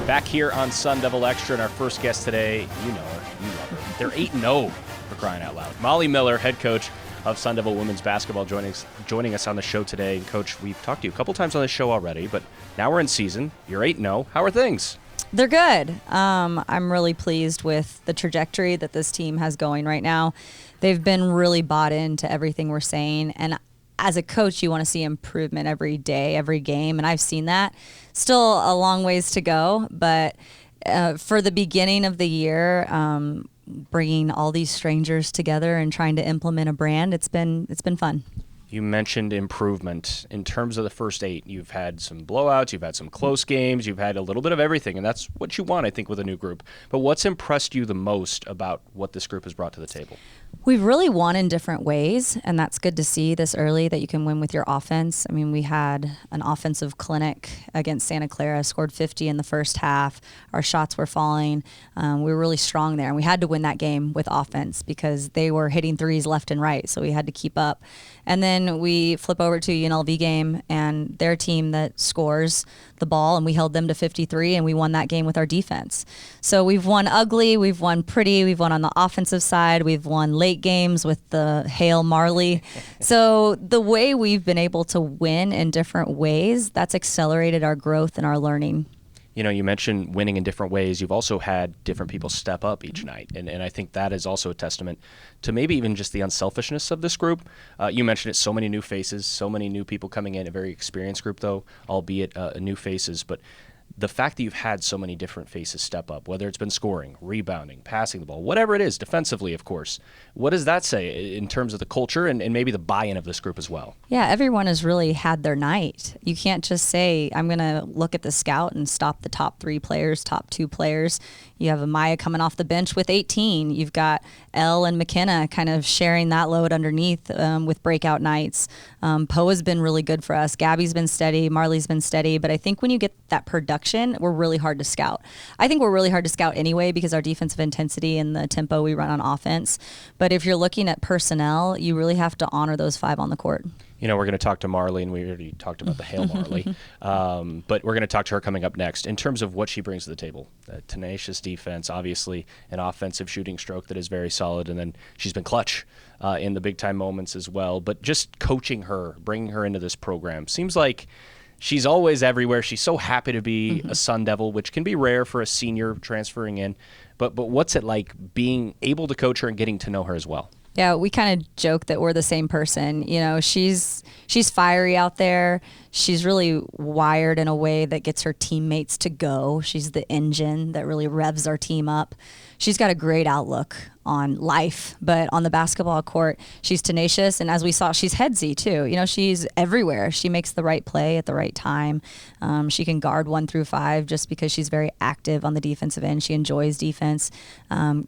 Back here on Sun Devil Extra, and our first guest today, you know her, you love her. They're 8-0 for crying out loud. Molly Miller, head coach of Sun Devil women's basketball, joining us on the show today. And Coach, we've talked to you a couple times on this show already, but now we're in season. You're 8-0. How are things? They're good. I'm really pleased with the trajectory that this team has going right now. They've been really bought into everything we're saying, and as a coach, you want to see improvement every day, every game, and I've seen that. Still a long ways to go, but for the beginning of the year, bringing all these strangers together and trying to implement a brand, it's been fun. You mentioned improvement. In terms of the first 8, you've had some blowouts, you've had some close games, you've had a little bit of everything, and that's what you want, I think, with a new group. But what's impressed you the most about what this group has brought to the table? We've really won in different ways, and that's good to see this early that you can win with your offense. I mean, we had an offensive clinic against Santa Clara, scored 50 in the first half. Our shots were falling. We were really strong there, and we had to win that game with offense because they were hitting threes left and right, so we had to keep up. And then we flip over to a UNLV game, and their team that scores the ball, and we held them to 53, and we won that game with our defense. So we've won ugly, we've won pretty, we've won on the offensive side, we've won late games with the Hail Marley. So the way we've been able to win in different ways, that's accelerated our growth and our learning. You know, you mentioned winning in different ways. You've also had different people step up each night, and I think that is also a testament to maybe even just the unselfishness of this group. You mentioned it, so many new faces, so many new people coming in, a very experienced group, though, albeit new faces. But the fact that you've had so many different faces step up, whether it's been scoring, rebounding, passing the ball, whatever it is, defensively, of course, what does that say in terms of the culture and maybe the buy-in of this group as well? Yeah, everyone has really had their night. You can't just say, I'm going to look at the scout and stop the top 3 players, top 2 players. You have Amaya coming off the bench with 18. You've got Elle and McKenna kind of sharing that load underneath with breakout nights. Poe has been really good for us. Gabby's been steady. Marley's been steady. But I think when you get that production, we're really hard to scout. I think we're really hard to scout anyway because our defensive intensity and the tempo we run on offense. But if you're looking at personnel, you really have to honor those 5 on the court. You know, we're going to talk to Marley, and we already talked about the Hail Marley, but we're going to talk to her coming up next. In terms of what she brings to the table, tenacious defense, obviously an offensive shooting stroke that is very solid, and then she's been clutch in the big-time moments as well. But just coaching her, bringing her into this program, seems like she's always everywhere. She's so happy to be a Sun Devil, which can be rare for a senior transferring in. But what's it like being able to coach her and getting to know her as well? Yeah, we kind of joke that we're the same person. You know, she's fiery out there. She's really wired in a way that gets her teammates to go. She's the engine that really revs our team up. She's got a great outlook on life, but on the basketball court, she's tenacious. And as we saw, she's headsy too. You know, she's everywhere. She makes the right play at the right time. She can guard 1 through 5 just because she's very active on the defensive end. She enjoys defense.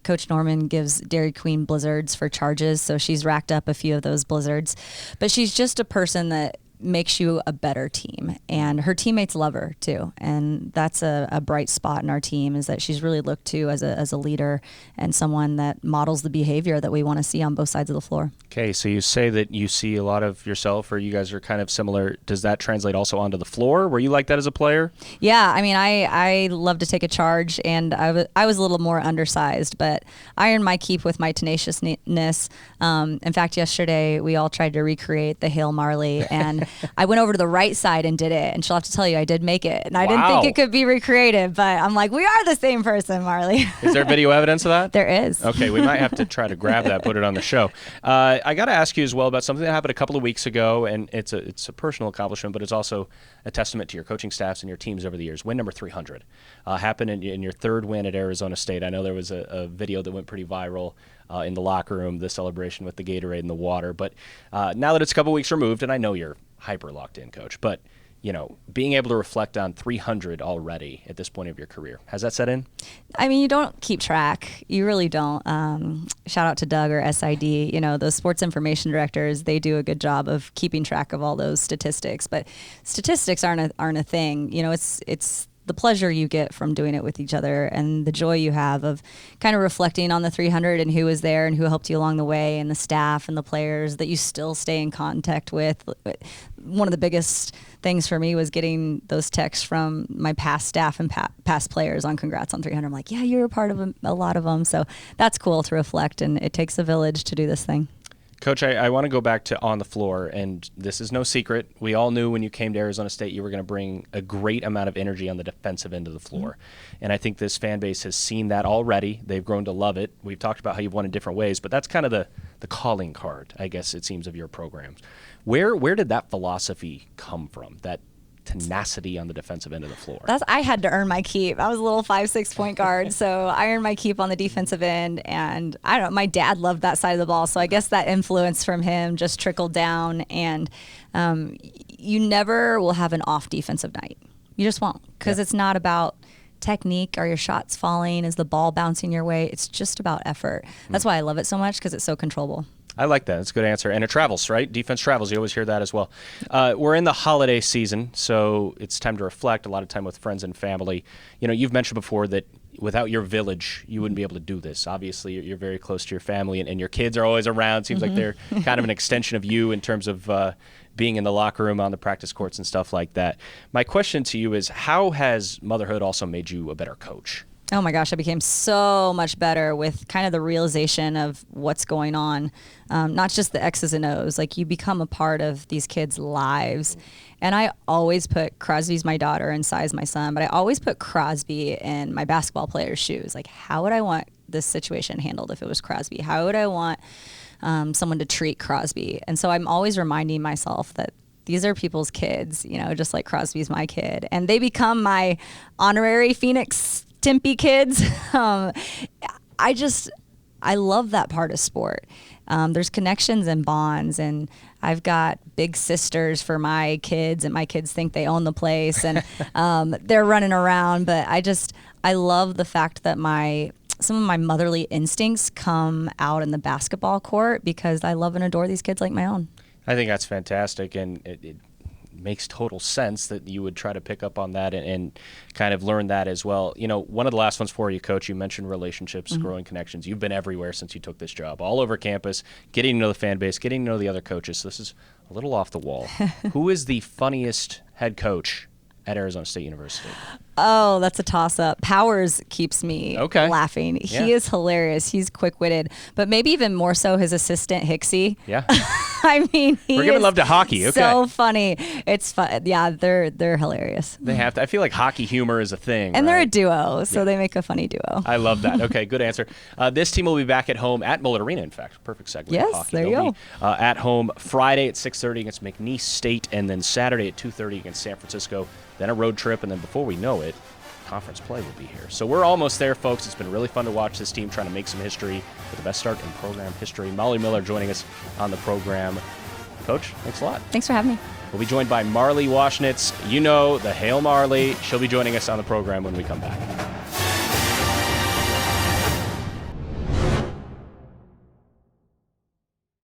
Coach Norman gives Dairy Queen blizzards for charges, so she's racked up a few of those blizzards. But she's just a person that makes you a better team, and her teammates love her too, and that's a bright spot in our team, is that she's really looked to as a leader and someone that models the behavior that we want to see on both sides of the floor. Okay, so you say that you see a lot of yourself, or you guys are kind of similar. Does that translate also onto the floor? Were you like that as a player? Yeah, I mean, I love to take a charge, and I was a little more undersized, but I earned my keep with my tenaciousness. In fact, yesterday we all tried to recreate the Hail Marley, and I went over to the right side and did it, and she'll have to tell you I did make it, and I didn't think it could be recreated, but I'm like, we are the same person, Marley. Is there video evidence of that? There is. Okay, we might have to try to grab that, put it on the show. I got to ask you as well about something that happened a couple of weeks ago, and it's a personal accomplishment, but it's also a testament to your coaching staffs and your teams over the years. Win number 300 happened in your 3rd win at Arizona State. I know there was a video that went pretty viral in the locker room, the celebration with the Gatorade and the water. But now that it's a couple weeks removed, and I know you're hyper locked in, Coach, but you know, being able to reflect on 300 already at this point of your career, has that set in? I mean, you don't keep track. You really don't. Shout out to Doug or SID. You know, those sports information directors, they do a good job of keeping track of all those statistics. But statistics aren't a thing. You know, it's the pleasure you get from doing it with each other and the joy you have of kind of reflecting on the 300 and who was there and who helped you along the way and the staff and the players that you still stay in contact with. One of the biggest things for me was getting those texts from my past staff and past players on congrats on 300. I'm like, yeah, you're a part of a lot of them. So that's cool to reflect, and it takes a village to do this thing. Coach, I want to go back to on the floor, and this is no secret. We all knew when you came to Arizona State you were going to bring a great amount of energy on the defensive end of the floor. Mm-hmm. And I think this fan base has seen that already. They've grown to love it. We've talked about how you've won in different ways, but that's kind of the calling card, I guess it seems, of your programs. Where did that philosophy come from, that tenacity on the defensive end of the floor? I had to earn my keep. I was a little 5'6" point guard, so I earned my keep on the defensive end. And I don't know, my dad loved that side of the ball, so I guess that influence from him just trickled down. And you never will have an off defensive night. You just won't, because it's not about technique. Are your shots falling? Is the ball bouncing your way? It's just about effort. That's why I love it so much, because it's so controllable. I like that. That's a good answer. And it travels, right? Defense travels. You always hear that as well. We're in the holiday season, so it's time to reflect, a lot of time with friends and family. You know, you've mentioned before that without your village, you wouldn't be able to do this. Obviously, you're very close to your family, and your kids are always around. Seems like they're kind of an extension of you in terms of being in the locker room, on the practice courts, and stuff like that. My question to you is, how has motherhood also made you a better coach? Oh my gosh, I became so much better with kind of the realization of what's going on, not just the X's and O's. Like, you become a part of these kids' lives. And I always put, Crosby's my daughter and Sai's my son, but I always put Crosby in my basketball player's shoes. Like, how would I want this situation handled if it was Crosby? How would I want someone to treat Crosby? And so I'm always reminding myself that these are people's kids, you know, just like Crosby's my kid. And they become my honorary Phoenix Tempe kids. I love that part of sport. There's connections and bonds, and I've got big sisters for my kids, and my kids think they own the place, and they're running around. But I love the fact that some of my motherly instincts come out in the basketball court, because I love and adore these kids like my own. I think that's fantastic, and it makes total sense that you would try to pick up on that and kind of learn that as well. You know, one of the last ones for you, Coach, you mentioned relationships, growing connections. You've been everywhere since you took this job, all over campus, getting to know the fan base, getting to know the other coaches. So this is a little off the wall. Who is the funniest head coach at Arizona State University? Oh, that's a toss-up. Powers keeps me laughing. Yeah. He is hilarious. He's quick-witted, but maybe even more so his assistant, Hicksy. Yeah. I mean, we're giving love to hockey. Okay. So funny. It's fun. Yeah, they're hilarious. They have to. I feel like hockey humor is a thing. And right? they're a duo, so they make a funny duo. I love that. Okay, good answer. This team will be back at home at Mullet Arena, in fact. Perfect segue. Yes, hockey. there you They'll go. be, at home Friday at 6:30 against McNeese State, and then Saturday at 2:30 against San Francisco. Then a road trip, and then before we know it, conference play will be here. So we're almost there, folks. It's been really fun to watch this team trying to make some history with the best start in program history. Molly Miller joining us on the program. Coach, thanks a lot. Thanks for having me. We'll be joined by Marley Washnits. You know, the Hail Marley. She'll be joining us on the program when we come back.